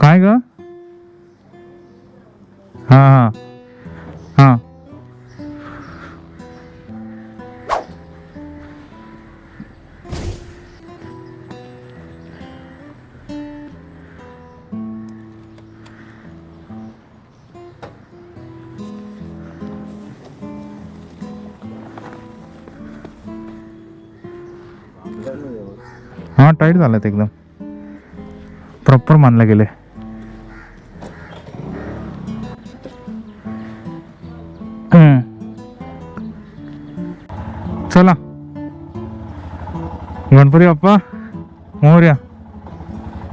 काय ग? हा हा हा. हा टाईट झालं एकदम प्रॉपर मानलं गेले. चला गणपती बाप्पा मोरया.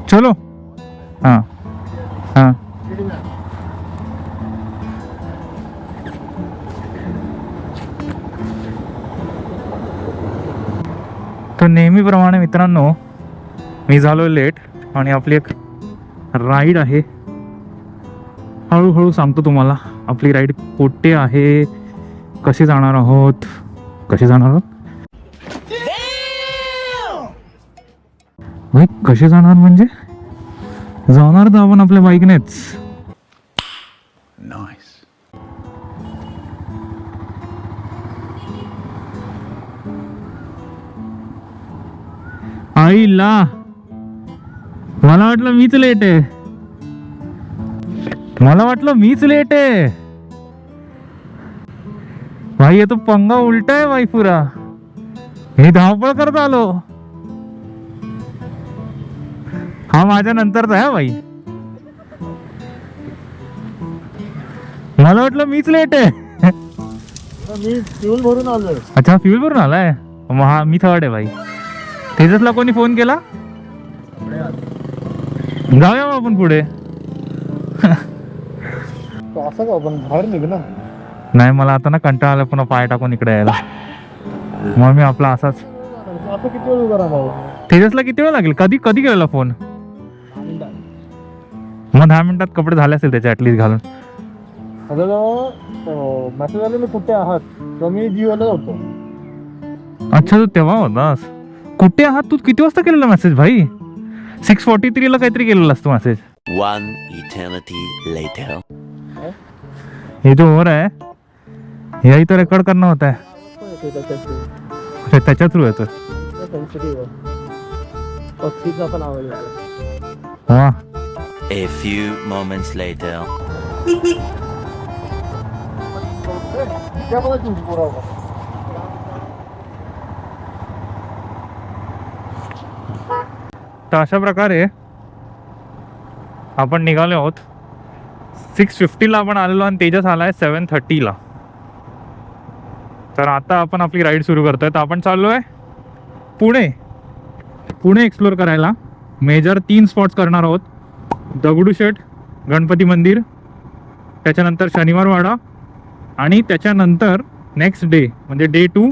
चलो. हाँ हाँ. तर नेहमीप्रमाणे मित्रांनो मी झालो लेट आणि आपली एक राईड आहे. हळूहळू सांगतो तुम्हाला आपली राईड कुठे आहे, कशी जाणार आहोत, कशी जाणार आहोत भाई. कसे जाणार म्हणजे जाणार तर आपण आपल्या बाईकनेच. आईला मला वाटलं मीच लेट आहे. मला वाटलं मीच लेट आहे भाई. ये तो पंगा उलटा है भाई पुरा. मी धावपळ करत आलो. हा माझ्या नंतरचा आहे भाई. मला वाटलं मीच लेट आहे. मी फ्यूल भरून आलोय. अच्छा फ्यूल भरून आलाय. मग हा मी थर्ड आहे भाई. तेजसला कोणी फोन केला? जाऊया मग आपण पुढे. असं का आपण बाहेर निघ ना. नाही मला आता ना कंटाळा आला पुन्हा पाय टाकून इकडे यायला. मग मी आपला असाच. आता किती वेळ उभा राहणार? तेजसला किती वेळ लागेल? कधी कधी केलेला फोन? मग 10 मिनिटात कपडे झाले असेल त्याचे ऍटलीस्ट घालून. मेसेज आले मी कुठे आहात तर मी जिओला होतो. अच्छा तू तेव्हा होतास. कुठे आहात तू? किती वाजता केलेला मेसेज भाई? 6:43 ला काहीतरी केलेला असतो मेसेज. One eternity later. ये जो हो रहा है यही तो रेकॉर्ड करना होता है. त्याच्या थ्रू येतो. पक्षीचा पण आवाज आला. वा. A few moments later. तर अशा प्रकारे आपण निघालो आहोत. 6:50 ला आपण आलेलो आणि तेजस आलाय 7:30 ला. तर आता आपण आपली राईड सुरू करतोय. तर आपण चाललोय पुणे एक्सप्लोर करायला. मेजर 3 स्पॉट्स करणार आहोत. दगडूशेठ गणपती मंदिर, त्याच्यानंतर शनिवारवाडा आणि त्याच्यानंतर नेक्स्ट डे म्हणजे डे 2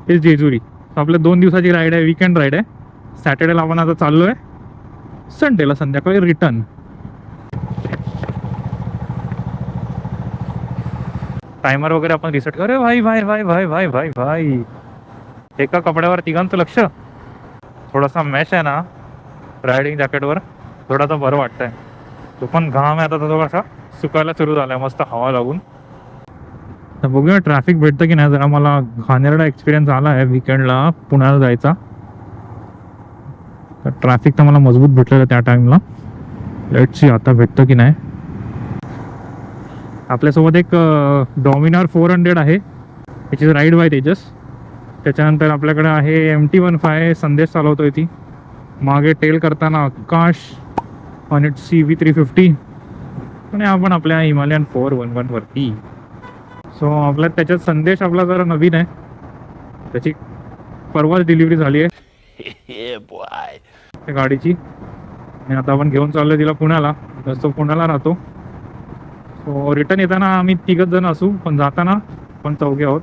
इज जेजुरी. आपल्या 2 दिवसाची राईड आहे, वीकेंड राईड आहे. सॅटर्डेला आपण आता चाललो आहे, संडेला संध्याकाळी रिटर्न. टायमर वगैरे आपण रिसेट करू. भाई भाई भाई भाई भाई भाई भाई एका कपड्यावर तिघांचं लक्ष. थोडासा मॅश आहे ना रायडिंग जॅकेटवर, थोडासा बरं वाटतंय. तो पण घाम आहे आता थोडासा सुकायला सुरू झालाय मस्त हवा लागून. तर बघूया ट्रॅफिक भेटतं की नाही. जरा मला घाणेरडा एक्सपिरियन्स आला आहे विकेंडला पुण्याला जायचा. तर ट्रॅफिक तर मला मजबूत भेटलेलं त्या टाइमला. लेट्स सी आता भेटतं की नाही. आपल्यासोबत एक डॉमिनार 400 आहे, त्याची राईड बाय तेजस. त्याच्यानंतर आपल्याकडे आहे MT-15 संदेश चालवतोय ती. मागे टेल करताना आकाश आणि CV350 आणि आपण आपल्या हिमालयन 411 वरती. सो आपल्या त्याच्यात संदेश आपला जरा नवीन आहे, त्याची परवाच डिलिव्हरी झाली आहे Yeah, boy. त्या गाडीची. आणि आता आपण घेऊन चाललोय तिला पुण्याला. तो पुण्याला राहतो. सो रिटर्न येताना आम्ही 3 जण असू, पण जाताना आपण 4 आहोत.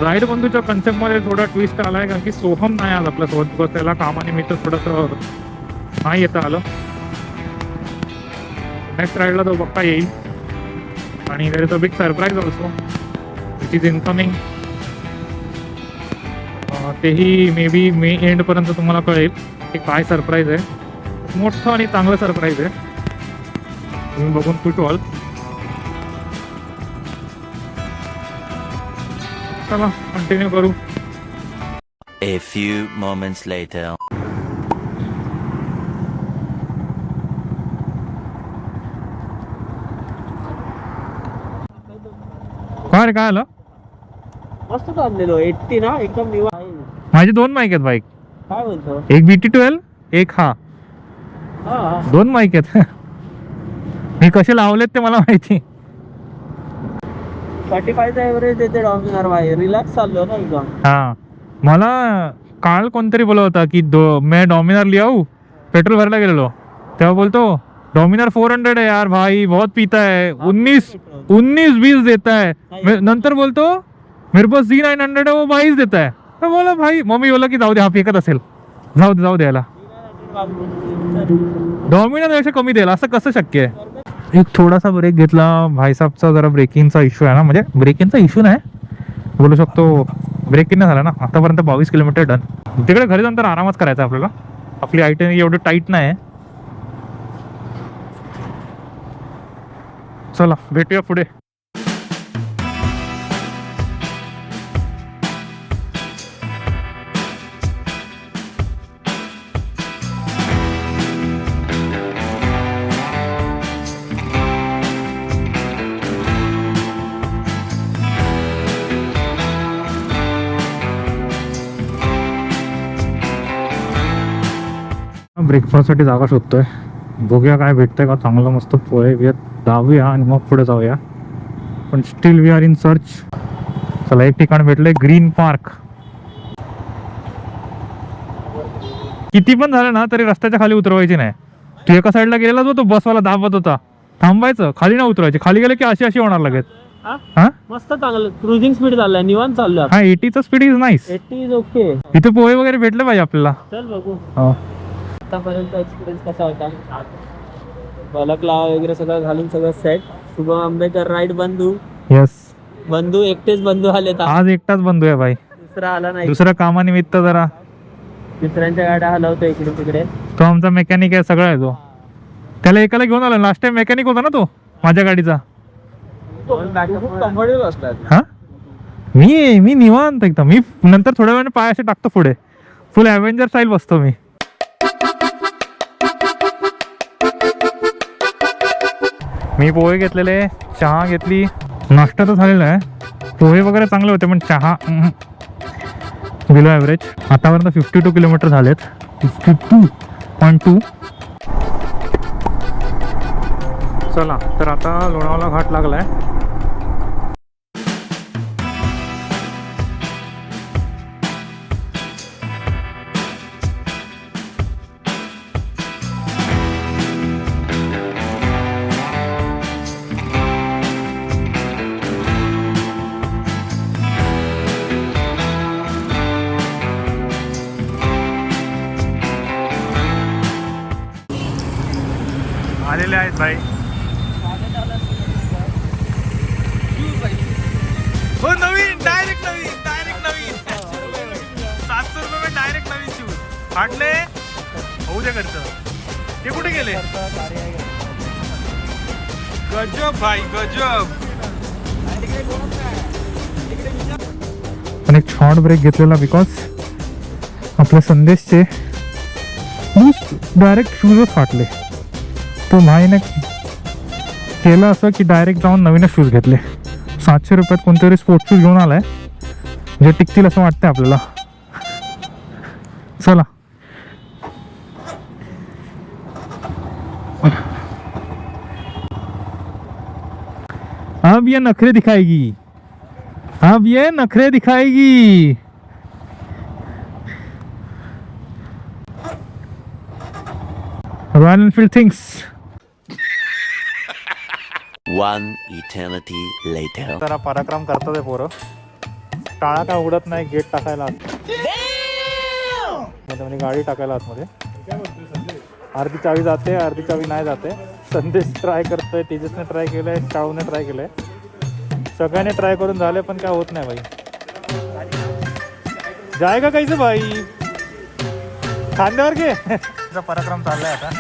राईड बंधूच्या कन्सेप्ट मध्ये थोडा ट्विस्ट आलाय कारण की सोहम नाही आज आपल्यासोबत बिकॉज त्याला कामानिमित्त थोडंसं नाही येता आलं. नेक्स्ट राईडला तो बघता येईल आणि there is a big surprise also which is incoming. तेही मे बी मे एंड पर्यंत तुम्हाला कळेल की काय सरप्राईज आहे. मोठं आणि चांगलं सरप्राईज आहे, तुम्ही बघून खुश व्हाल. चला कंटिन्यू करू. A few moments later. काय रे काय आलं? मस्त काढलेलो 80 ना एकदम निवा. माझे 2 माईक आहेत बाईक, काय बोलतो? एक BT12 एक हा, हा 2 माईक आहेत. मी कसे लावलेत ते मला माहिती. 45 एव्हरेज देते डॉमिनर भाई, रिलॅक्स चाललो ना एकदम. हा मला काल कोणतरी बोलत होता की मैं डॉमिनर लिया हूँ, पेट्रोल भरला गेलेलो तेव्हा बोलतो डॉमिनर 400 है यार भाई बहुत पीता है, 19-20 देता है. नंतर बोलतो मेरे पास C900 है वो 22 देता है. तर बोला भाई, मम्मी बोला की जाऊ दे हा फेकत असेल, जाऊ दे याला. डॉमिनर पेक्षा कमी द्यायला असं कसं शक्य आहे? एक थोडासा ब्रेक घेतला भाईसाबचा, जरा ब्रेकिंगचा इश्यू आहे ना, म्हणजे ब्रेकिंगचा इश्यू नाही बोलू शकतो, ब्रेकिंग नाही झाला ना आतापर्यंत. 22 किलोमीटर डन. तिकडे घरी जाऊन तर आरामच करायचा आपल्याला, आपली आयटनरी एवढी टाईट नाही आहे. चला भेटूया पुढे. ब्रेकफास्टसाठी जागा शोधतोय, बघूया काय भेटतंय का. चांगलं मस्त पोहे बिया दाबूया आणि मग पुढे जाऊया, पण still we are in search. चला एक ठिकाण भेटलंय, ग्रीन पार्क. किती पण झालं ना तरी रस्त्याच्या खाली उतरवायची नाही. तू एका साईडला गेलेला जो तो बसवाला दाबत होता, थांबायचं, खाली नाही उतरवायची. खाली गेले की अशी होणार लगेच. हा मस्त चांगलं क्रुझिंग स्पीड चाललाय, निवांत चाललोय. हा 80चा speed is nice. 80 is okay. इथे पोहे वगैरे भेटले पाहिजे आपल्याला. चल बघू हो. आतापर्यंत एक्सपिरियन्स कसा होता. बलक लावा वगैरे सगळं घालून सगळं सेट. शुभम आंबेकर राईड बंधू. येस, बंधू एकटेच बंधू आले. आज एकटाच बंधू आहे भाई, दुसरा आला नाही. दुसऱ्या कामानिमित्त जरा. दुसऱ्यांच्या गाड्या हलवतो इकडे तिकडे. तो आमचा मेकॅनिक आहे, सगळं आहे तो. त्याला एकाला घेऊन आला. लास्ट टाइम मेकॅनिक होता ना तो माझ्या गाडीचा. कम्फर्टेबल असतात. हा मी निवांत एकदम. मी नंतर थोड्या वेळाने पाय असे टाकतो पुढे, फुल ॲव्हेंजर स्टाईल बसतो मी. मी पोहे घेतलेले, चहा घेतली, नाश्ता तर झालेला आहे. पोहे वगैरे चांगले होते पण चहा बिलो ॲव्हरेज. आतापर्यंत 52 किलोमीटर झालेत. 52.2. चला तर आता लोणावळा घाट लागलाय. आलेले आहेत भाई. हो नवीन, डायरेक्ट नवीन 700 रुपये में डायरेक्ट नवीन शूज फाटले. होऊ दे खर्च. ते कुठे गेले? गजब भाई गजब. पण एक शॉर्ट ब्रेक घेतलेला बिकॉज आपल्या संदेशचे डायरेक्ट शूजच फाटले. तो भाईने केलं असं की डायरेक्ट जाऊन नवीनच शूज घेतले. 700 रुपयात कोणतरी स्पोर्ट्स शूज घेऊन आलाय जे टिकतील असं वाटतंय आपल्याला. चला अब ये नखरे दिखाएगी, अब ये नखरे दिखाएगी. Royal Enfield things. One eternity later. जरा पराक्रम करतात पोरं. शाळा काय उघडत नाही गेट टाकायला म्हणजे गाडी टाकायला आतमध्ये. अर्धी चावी जाते अर्धी चावी नाही जाते. संदेश ट्राय करतोय, तेजसने ट्राय केलंय, शाळूने ट्राय केलंय, सगळ्यांनी ट्राय करून झाले पण काय होत नाही भाई. जायगा कैसे भाई, खांद्यावर घे. पराक्रम चाललाय आता.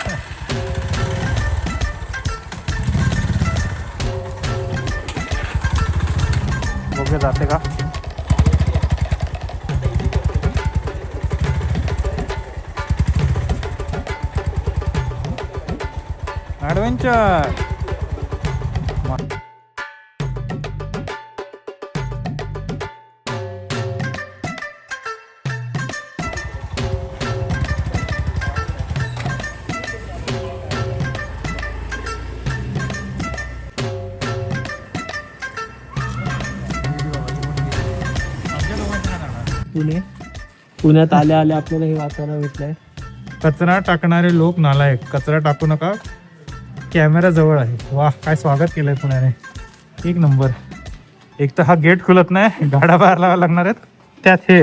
बघूया जाते का. ॲडव्हेंचर. पुण्यात आल्या आल्या आपल्याला हे वाचायला भेटलंय. कचरा टाकणारे लोक नालायक, कचरा टाकू नका, कॅमेरा जवळ आहे. वाह काय स्वागत केलंय पुण्याने, एक नंबर. एक तर हा गेट खुलत नाही, गाड्या बाहेर लावायला लागणार आहेत, त्यात हे